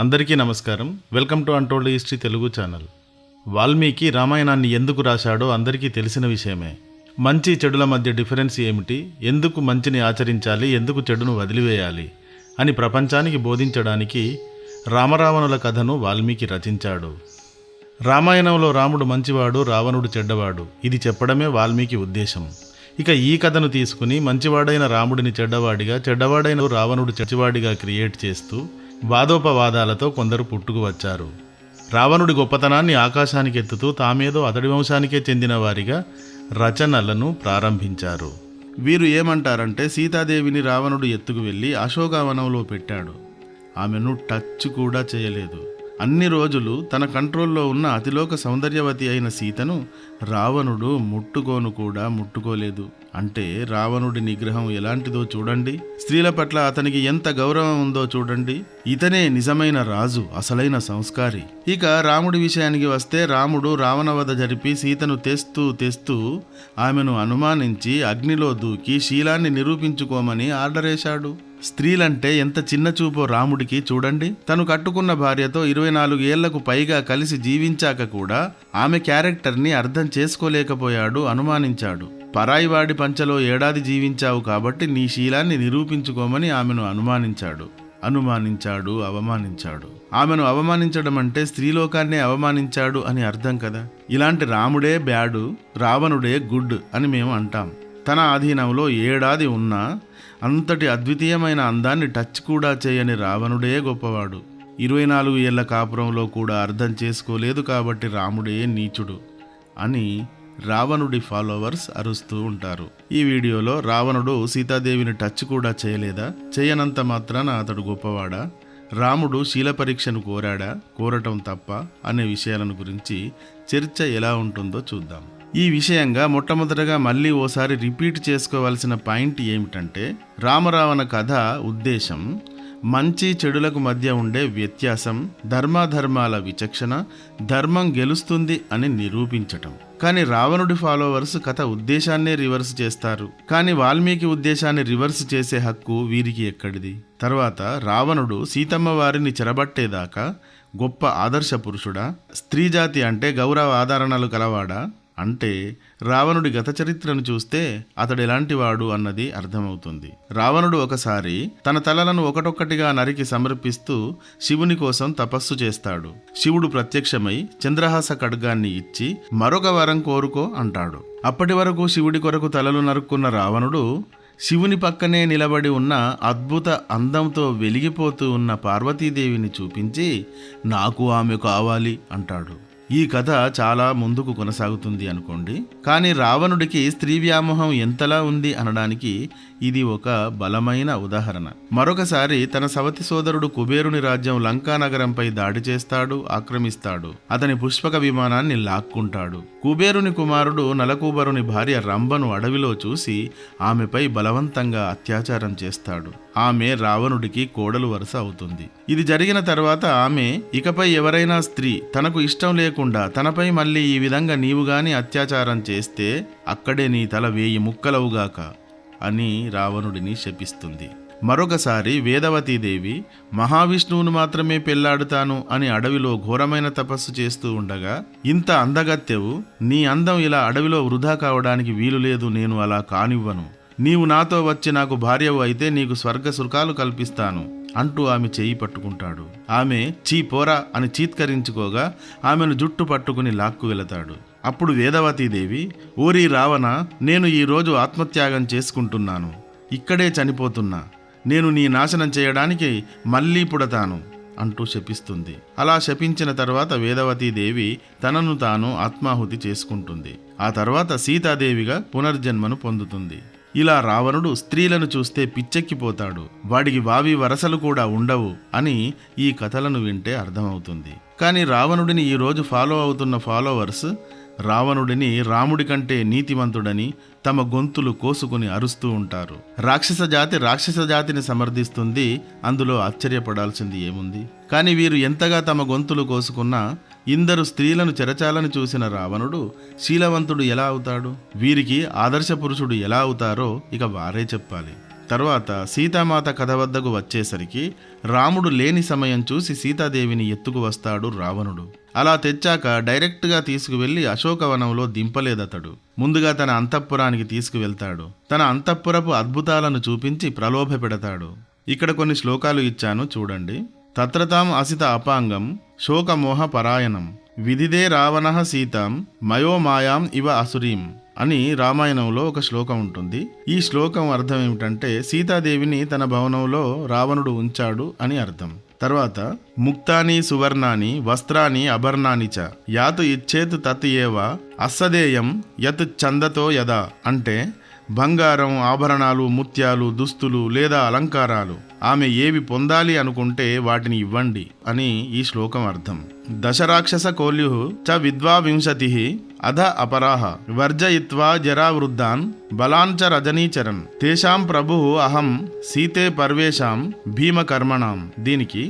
అందరికీ నమస్కారం. Welcome to untold history Telugu channel. Valmiki రామాయణాన్ని ఎందుకు రాశాడో అందరికీ తెలిసిన విషయమే. మంచి చెడుల మధ్య డిఫరెన్స్ ఏమిటి, ఎందుకు మంచిని ఆచరించాలి, ఎందుకు చెడును వదిలివేయాలి అని ప్రపంచానికి బోధించడానికి రామరావణుల కథను వాల్మీకి రచించాడు. రామాయణంలో రాముడు మంచివాడు, రావణుడు చెడ్డవాడు, ఇది చెప్పడమే వాల్మీకి ఉద్దేశం. ఇక ఈ కథను తీసుకుని మంచివాడైన రాముడిని చెడ్డవాడిగా, చెడ్డవాడైన రావణుడు చెడ్డవాడిగా క్రియేట్ చేస్తూ వాదోపవాదాలతో కొందరు పుట్టుకు వచ్చారు. రావణుడి గొప్పతనాన్ని ఆకాశానికి ఎత్తుతూ తామేదో అతడి వంశానికే చెందిన వారిగా రచనలను ప్రారంభించారు. వీరు ఏమంటారంటే, సీతాదేవిని రావణుడు ఎత్తుకు వెళ్ళి అశోకవనంలో పెట్టాడు. ఆమెను టచ్ కూడా చేయలేదు. అన్ని రోజులు తన కంట్రోల్లో ఉన్న అతిలోక సౌందర్యవతి అయిన సీతను రావణుడు ముట్టుకోలేదు. అంటే రావణుడి నిగ్రహం ఎలాంటిదో చూడండి. స్త్రీల పట్ల అతనికి ఎంత గౌరవం ఉందో చూడండి. ఇతనే నిజమైన రాజు, అసలైన సంస్కారి. ఇక రాముడి విషయానికి వస్తే, రాముడు రావణవధ జరిపి సీతను తెస్తూ ఆమెను అనుమానించి అగ్నిలో దూకి శీలాన్ని నిరూపించుకోమని ఆర్డర్ వేశాడు. స్త్రీలంటే ఎంత చిన్న చూపో రాముడికి చూడండి. తను కట్టుకున్న భార్యతో 24 ఏళ్లకు పైగా కలిసి జీవించాక కూడా ఆమె క్యారెక్టర్ని అర్థం చేసుకోలేకపోయాడు, అనుమానించాడు. పరాయివాడి పంచలో ఏడాది జీవించావు కాబట్టి నీ శీలాన్ని నిరూపించుకోమని ఆమెను అవమానించాడు. ఆమెను అవమానించడం అంటే స్త్రీలోకాన్నే అవమానించాడు అని అర్థం కదా. ఇలాంటి రాముడే బ్యాడు, రావణుడే గుడ్ అని మేము అంటాం. తన ఆధీనంలో ఏడాది ఉన్నా అంతటి అద్వితీయమైన అందాన్ని టచ్ కూడా చేయని రావణుడే గొప్పవాడు. 24 ఏళ్ల కాపురంలో కూడా అర్థం చేసుకోలేదు కాబట్టి రాముడే నీచుడు అని రావణుడి ఫాలోవర్స్ అరుస్తూ ఉంటారు. ఈ వీడియోలో రావణుడు సీతాదేవిని టచ్ కూడా చేయలేదా, చేయనంత మాత్రాన అతడు గొప్పవాడా, రాముడు శీల పరీక్షను కోరటం తప్ప అనే విషయాలను గురించి చర్చ ఎలా ఉంటుందో చూద్దాం. ఈ విషయంగా మొట్టమొదటగా మళ్ళీ ఓసారి రిపీట్ చేసుకోవాల్సిన పాయింట్ ఏమిటంటే, రామరావణ కథ ఉద్దేశం మంచి చెడులకు మధ్య ఉండే వ్యత్యాసం, ధర్మాధర్మాల విచక్షణ, ధర్మం గెలుస్తుంది అని నిరూపించటం. కానీ రావణుడి ఫాలోవర్స్ కథ ఉద్దేశాన్నే రివర్స్ చేస్తారు. కానీ వాల్మీకి ఉద్దేశాన్ని రివర్స్ చేసే హక్కు వీరికి ఎక్కడిది? తర్వాత రావణుడు సీతమ్మ వారిని చెరబట్టేదాకా గొప్ప ఆదర్శ పురుషుడా, స్త్రీజాతి అంటే గౌరవ ఆదరణలు కలవాడా? అంటే రావణుడి గత చరిత్రను చూస్తే అతడు ఎలాంటివాడు అన్నది అర్థమవుతుంది. రావణుడు ఒకసారి తన తలలను ఒకటొక్కటిగా నరికి సమర్పిస్తూ శివుని కోసం తపస్సు చేస్తాడు. శివుడు ప్రత్యక్షమై చంద్రహాస ఖడ్గాన్ని ఇచ్చి మరొక వరం కోరుకో అంటాడు. అప్పటి వరకు శివుడి కొరకు తలలు నరుక్కున్న రావణుడు శివుని పక్కనే నిలబడి ఉన్న అద్భుత అందంతో వెలిగిపోతూ ఉన్న పార్వతీదేవిని చూపించి నాకు ఆమె కావాలి అంటాడు. ఈ కథ చాలా ముందుకు కొనసాగుతుంది అనుకోండి. కానీ రావణుడికి స్త్రీ వ్యామోహం ఎంతలా ఉంది అనడానికి ఇది ఒక బలమైన ఉదాహరణ. మరొకసారి తన సవతి సోదరుడు కుబేరుని రాజ్యం లంకా నగరంపై దాడి చేస్తాడు, ఆక్రమిస్తాడు. అతని పుష్పక విమానాన్ని లాక్కుంటాడు. కుబేరుని కుమారుడు నలకూబరుని భార్య రంభను అడవిలో చూసి ఆమెపై బలవంతంగా అత్యాచారం చేస్తాడు. ఆమె రావణుడికి కోడలు వరుస అవుతుంది. ఇది జరిగిన తర్వాత ఆమె ఇకపై ఎవరైనా స్త్రీ తనకు ఇష్టం లేకుండా తనపై మళ్ళీ ఈ విధంగా నీవు గాని అత్యాచారం చేస్తే అక్కడే నీ తల 1000 ముక్కలవుగాక అని రావణుడిని శపిస్తుంది. మరొకసారి వేదవతీదేవి మహావిష్ణువును మాత్రమే పెళ్లాడుతాను అని అడవిలో ఘోరమైన తపస్సు చేస్తూ ఉండగా, ఇంత అందగత్తెవు, నీ అందం ఇలా అడవిలో వృధా కావడానికి వీలు లేదు, నేను అలా కానివ్వను, నీవు నాతో వచ్చి నాకు భార్యవు అయితే నీకు స్వర్గ సుఖాలు కల్పిస్తాను అంటూ ఆమె చేయి పట్టుకుంటాడు. ఆమె చీ పోరా అని చీత్కరించుకోగా ఆమెను జుట్టు పట్టుకుని లాక్కు వెళతాడు. అప్పుడు వేదవతీదేవి, ఓరి రావణ, నేను ఈరోజు ఆత్మత్యాగం చేసుకుంటున్నాను, ఇక్కడే చనిపోతున్నా, నేను నీ నాశనం చేయడానికి మళ్ళీ పుడతాను అంటూ శపిస్తుంది. అలా శపించిన తర్వాత వేదవతీదేవి తనను తాను ఆత్మాహుతి చేసుకుంటుంది. ఆ తర్వాత సీతాదేవిగా పునర్జన్మను పొందుతుంది. ఇలా రావణుడు స్త్రీలను చూస్తే పిచ్చెక్కిపోతాడు, వాడికి వావి వరసలు కూడా ఉండవు అని ఈ కథలను వింటే అర్థమవుతుంది. కానీ రావణుడిని ఈరోజు ఫాలో అవుతున్న ఫాలోవర్స్ రావణుడిని రాముడి కంటే నీతిమంతుడని తమ గొంతులు కోసుకుని అరుస్తూ ఉంటారు. రాక్షస జాతిని సమర్థిస్తుంది, అందులో ఆశ్చర్యపడాల్సింది ఏముంది? కానీ వీరు ఎంతగా తమ గొంతులు కోసుకున్నా ఇందరు స్త్రీలను చెరచాలని చూసిన రావణుడు శీలవంతుడు ఎలా అవుతాడు? వీరికి ఆదర్శ పురుషుడు ఎలా అవుతారో ఇక వారే చెప్పాలి. తర్వాత సీతామాత కథ వద్దకు వచ్చేసరికి రాముడు లేని సమయం చూసి సీతాదేవిని ఎత్తుకు వస్తాడు రావణుడు. అలా తెచ్చాక డైరెక్ట్గా తీసుకువెళ్లి అశోకవనంలో దింపలేదతడు. ముందుగా తన అంతఃపురానికి తీసుకువెళ్తాడు. తన అంతఃపురపు అద్భుతాలను చూపించి ప్రలోభ పెడతాడు. ఇక్కడ కొన్ని శ్లోకాలు ఇచ్చాను చూడండి. తత్రతాం అసిత అపాంగం శోకమోహ పరాయణం విదిదే రావణః సీతాం మయోమాయాం ఇవ అసురీం అని రామాయణంలో ఒక శ్లోకం ఉంటుంది. ఈ శ్లోకం అర్థం ఏమిటంటే సీతాదేవిని తన భవనంలో రావణుడు ఉంచాడు అని అర్థం. తర్వాత ముక్తాని సువర్ణాని వస్త్రాని అభర్ణాని చ యాతు ఇచ్చేతు తత్ ఏవ అస్సదేయం యత్ చందతో యదా అంటే బంగారం, ఆభరణాలు, ముత్యాలు, దుస్తులు లేదా అలంకారాలు ఆమె ఏవి పొందాలి అనుకుంటే వాటిని ఇవ్వండి అని ఈ శ్లోకం అర్థం. దశరాక్షస కోల్యు చ విద్వా వింశతి అధ అపరాహ వర్జయిత్వా జరావృద్ధాన్ బలాంచ రజనీచరన్ తేషాం ప్రభు అహం సీతే పర్వేషాం భీమకర్మణాం. దీనికి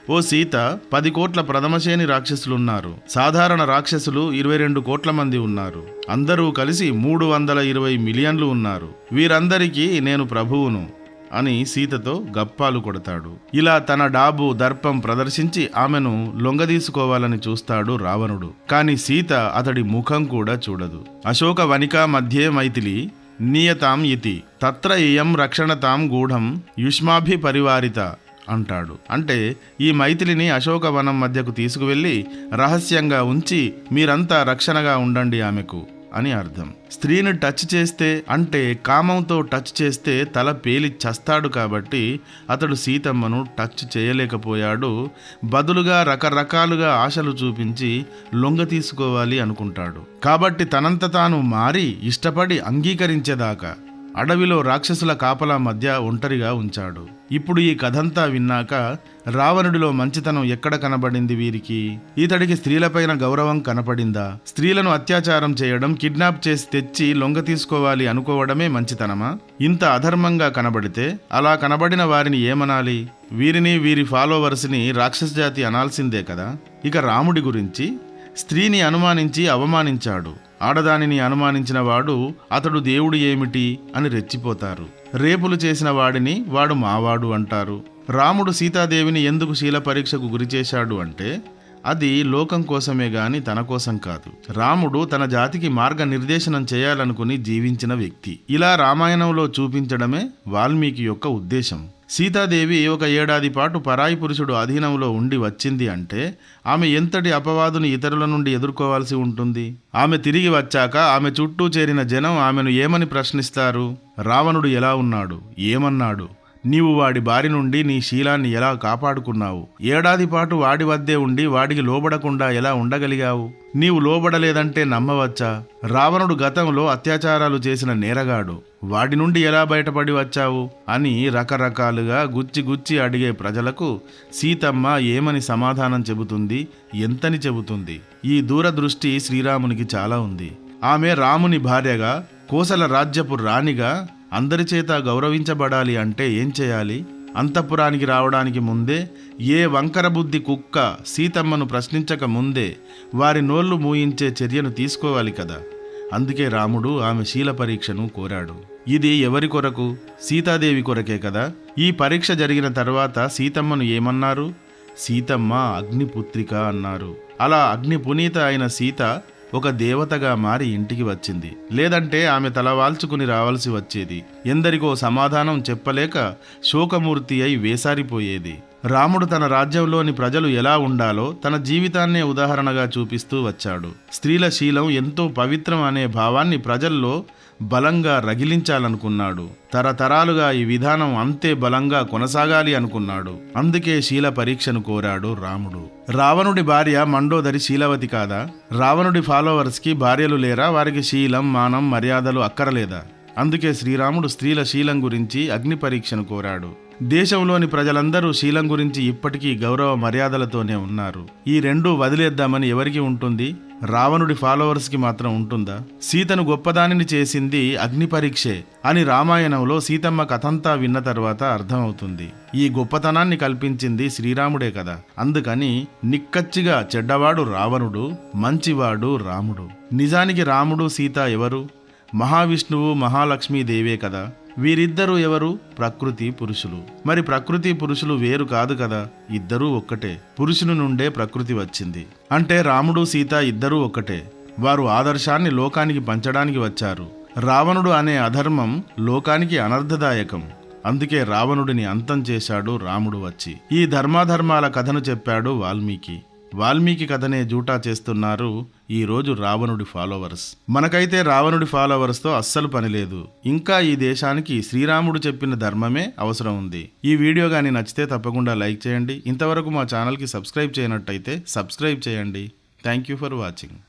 ఓ సీత 10 కోట్ల ప్రథమశ్రేణి రాక్షసులున్నారు. సాధారణ రాక్షసులు 22 కోట్ల మంది ఉన్నారు. అందరూ కలిసి 320 మిలియన్లు ఉన్నారు. వీరందరికీ నేను ప్రభువును అని సీతతో గప్పాలు కొడతాడు. ఇలా తన డాబు దర్పం ప్రదర్శించి ఆమెను లొంగదీసుకోవాలని చూస్తాడు రావణుడు. కాని సీత అతడి ముఖం కూడా చూడదు. అశోక వనికా మధ్యే మైథిలి నియతాం ఇతి తత్ర ఇయం రక్షణతాం గూఢం యుష్మాభి పరివారిత అంటాడు. అంటే ఈ మైథిలిని అశోకవనం మధ్యకు తీసుకువెళ్ళి రహస్యంగా ఉంచి మీరంతా రక్షణగా ఉండండి ఆమెకు అని అర్థం. స్త్రీని టచ్ చేస్తే అంటే కామంతో టచ్ చేస్తే తల పేలి చస్తాడు కాబట్టి అతడు సీతమ్మను టచ్ చేయలేకపోయాడు. బదులుగా రకరకాలుగా ఆశలు చూపించి లొంగ తీసుకోవాలి అనుకుంటాడు. కాబట్టి తనంత తాను మారి ఇష్టపడి అంగీకరించేదాకా అడవిలో రాక్షసుల కాపలా మధ్య ఒంటరిగా ఉంచాడు. ఇప్పుడు ఈ కథంతా విన్నాక రావణుడిలో మంచితనం ఎక్కడ కనబడింది వీరికి? ఇతడికి స్త్రీలపైన గౌరవం కనపడిందా? స్త్రీలను అత్యాచారం చేయడం, కిడ్నాప్ చేసి తెచ్చి లొంగ తీసుకోవాలి అనుకోవడమే మంచితనమా? ఇంత అధర్మంగా కనబడితే అలా కనబడిన వారిని ఏమనాలి? వీరిని వీరి ఫాలోవర్స్ని రాక్షస జాతి అనాల్సిందే కదా. ఇక రాముడి గురించి స్త్రీని అనుమానించి అవమానించాడు. ఆడదానిని అనుమానించిన వాడు అతడు దేవుడు ఏమిటి అని రెచ్చిపోతారు. రేపులు చేసిన వాడిని వాడు మావాడు అంటారు. రాముడు సీతాదేవిని ఎందుకు శీల పరీక్షకు గురిచేశాడు అంటే అది లోకం కోసమే గాని తన కోసం కాదు. రాముడు తన జాతికి మార్గనిర్దేశనం చేయాలనుకుని జీవించిన వ్యక్తి. ఇలా రామాయణంలో చూపించడమే వాల్మీకి యొక్క ఉద్దేశం. సీతాదేవి ఒక ఏడాది పాటు పరాయి పురుషుడు అధీనంలో ఉండి వచ్చింది అంటే ఆమె ఎంతటి అపవాదుని ఇతరుల నుండి ఎదుర్కోవాల్సి ఉంటుంది. ఆమె తిరిగి వచ్చాక ఆమె చుట్టూ చేరిన జనం ఆమెను ఏమని ప్రశ్నిస్తారు? రావణుడు ఎలా ఉన్నాడు, ఏమన్నాడు, నీవు వాడి బారి నుండి నీ శీలాన్ని ఎలా కాపాడుకున్నావు, ఏడాది పాటు వాడి వద్దే ఉండి వాడికి లోబడకుండా ఎలా ఉండగలిగావు, నీవు లోబడలేదంటే నమ్మవచ్చా? రావణుడు గతంలో అత్యాచారాలు చేసిన నేరగాడు, వాడి నుండి ఎలా బయటపడి వచ్చావు అని రకరకాలుగా గుచ్చి గుచ్చి అడిగే ప్రజలకు సీతమ్మ ఏమని సమాధానం చెబుతుంది, ఎంతని చెబుతుంది? ఈ దూరదృష్టి శ్రీరామునికి చాలా ఉంది. ఆమె రాముని భార్యగా, కోసల రాజ్యపు రాణిగా అందరి చేత గౌరవించబడాలి అంటే ఏం చేయాలి? అంతఃపురానికి రావడానికి ముందే ఏ వంకర బుద్ధి కుక్క సీతమ్మను ప్రశ్నించక ముందే వారి నోళ్లు మూయించే చర్యను తీసుకోవాలి కదా. అందుకే రాముడు ఆమె శీల పరీక్షను కోరాడు. ఇది ఎవరి కొరకు? సీతాదేవి కొరకే కదా. ఈ పరీక్ష జరిగిన తర్వాత సీతమ్మను ఏమన్నారు? సీతమ్మ అగ్నిపుత్రిక అన్నారు. అలా అగ్ని పునీత అయిన సీత ఒక దేవతగా మారి ఇంటికి వచ్చింది. లేదంటే ఆమె తలవాల్చుకుని రావాల్సి వచ్చేది. ఎందరికో సమాధానం చెప్పలేక శోకమూర్తి అయి వేసారిపోయేది. రాముడు తన రాజ్యంలోని ప్రజలు ఎలా ఉండాలో తన జీవితాన్నే ఉదాహరణగా చూపిస్తూ వచ్చాడు. స్త్రీల శీలం ఎంతో పవిత్రం అనే భావాన్ని ప్రజల్లో బలంగా రగిలించాలనుకున్నాడు. తరతరాలుగా ఈ విధానం అంతే బలంగా కొనసాగాలి అనుకున్నాడు. అందుకే శీల పరీక్షను కోరాడు రాముడు. రావణుడి భార్య మండోదరి శీలవతి కాదా? రావణుడి ఫాలోవర్స్కి భార్యలు లేరా? వారికి శీలం, మానం, మర్యాదలు అక్కరలేదా? అందుకే శ్రీరాముడు స్త్రీల శీలం గురించి అగ్ని పరీక్షను కోరాడు. దేశంలోని ప్రజలందరూ శీలం గురించి ఇప్పటికీ గౌరవ మర్యాదలతోనే ఉన్నారు. ఈ రెండూ వదిలేద్దామని ఎవరికి ఉంటుంది? రావణుడి ఫాలోవర్స్కి మాత్రం ఉంటుందా? సీతను గొప్పదానిని చేసింది అగ్ని పరీక్షే అని రామాయణంలో సీతమ్మ కథంతా విన్న తర్వాత అర్థమవుతుంది. ఈ గొప్పతనాన్ని కల్పించింది శ్రీరాముడే కదా. అందుకని నిక్కచ్చిగా చెడ్డవాడు రావణుడు, మంచివాడు రాముడు. నిజానికి రాముడు, సీత ఎవరు? మహావిష్ణువు, మహాలక్ష్మీదేవే కదా. వీరిద్దరూ ఎవరు? ప్రకృతి పురుషులు. మరి ప్రకృతి పురుషులు వేరు కాదు కదా, ఇద్దరూ ఒక్కటే. పురుషుని నుండే ప్రకృతి వచ్చింది. అంటే రాముడు సీత ఇద్దరూ ఒక్కటే. వారు ఆదర్శాన్ని లోకానికి పంచడానికి వచ్చారు. రావణుడు అనే అధర్మం లోకానికి అనర్థదాయకం. అందుకే రావణుడిని అంతం చేశాడు రాముడు వచ్చి. ఈ ధర్మాధర్మాల కథను చెప్పాడు వాల్మీకి. వాల్మీకి కథనే జూటా చేస్తున్నారు ఈరోజు రావణుడి ఫాలోవర్స్. మనకైతే రావణుడి ఫాలోవర్స్తో అస్సలు పని లేదు. ఇంకా ఈ దేశానికి శ్రీరాముడు చెప్పిన ధర్మమే అవసరం ఉంది. ఈ వీడియో కానీ నచ్చితే తప్పకుండా లైక్ చేయండి. ఇంతవరకు మా ఛానల్కి సబ్స్క్రైబ్ చేయనట్టయితే సబ్స్క్రైబ్ చేయండి. Thank you for watching.